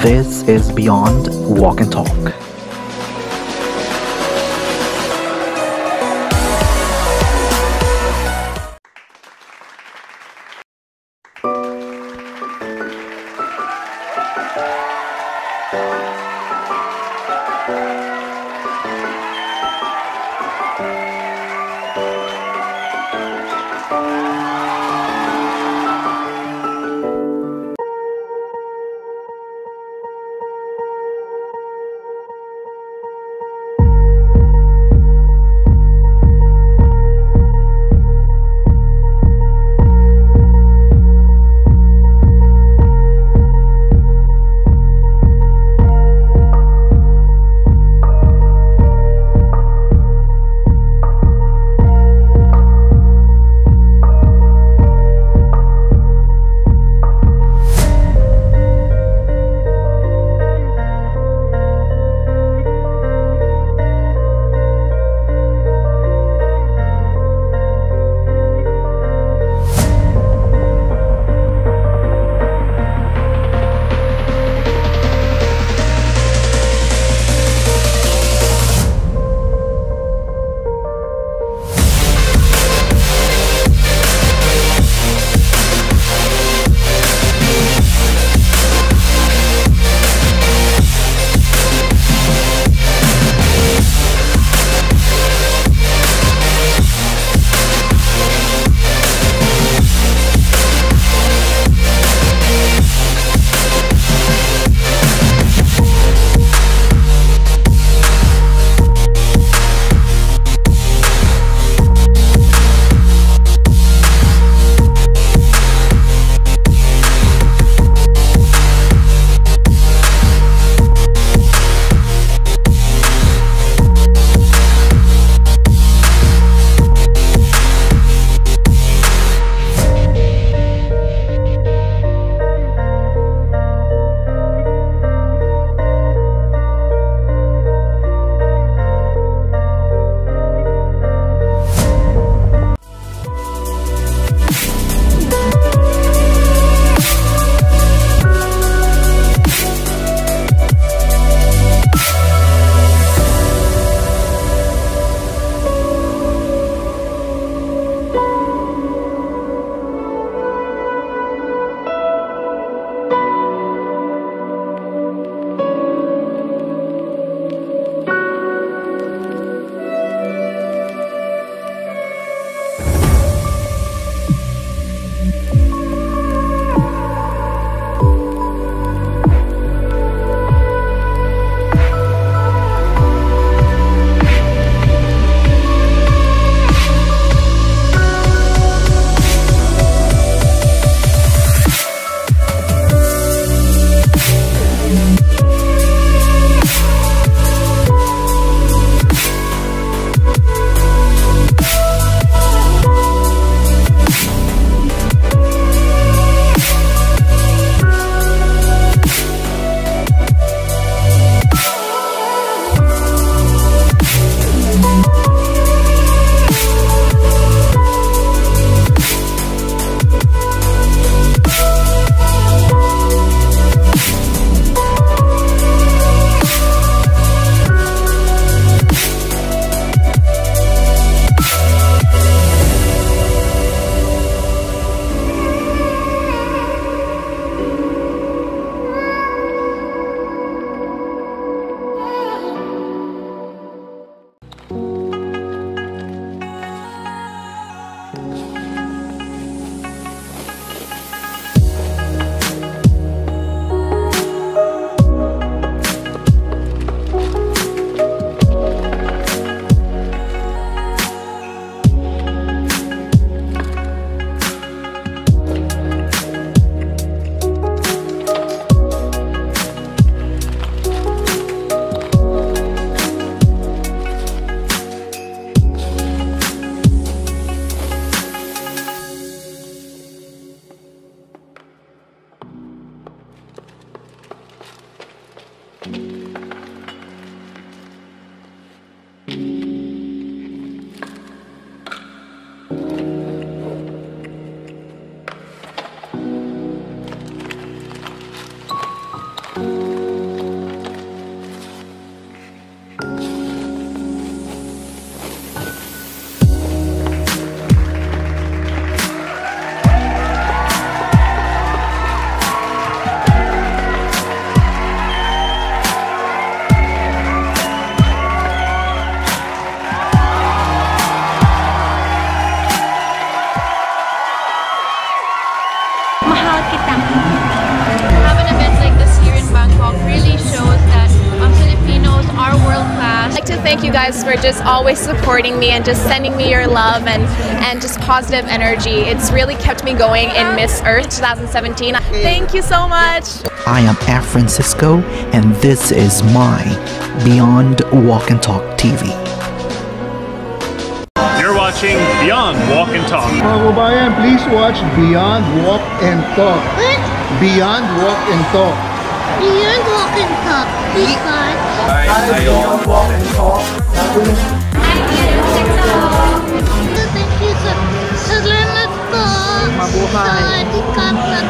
This is Beyond Walk and Talk. thank you guys for just always supporting me and just sending me your love and just positive energy. It's really kept me going in Miss Earth 2017. Thank you so much. I am F. Francisco, and this is my Beyond Walk and Talk TV. You're watching Beyond Walk and Talk. Mga kabayan, please watch Beyond Walk and Talk. Beyond Walk and Talk. Beyond Walk and Talk. Please watch. Beyond Walk and Talk. Thank you so salamat po. Mabuhay. Mabuhay.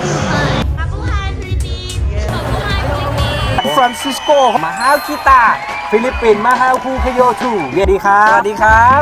Mabuhay, Philippines. Mabuhay, Philippines. Francisco มาฮาวคิตาฟิลิปปินส์มาฮาวคูคโยทูสวัสดีครับ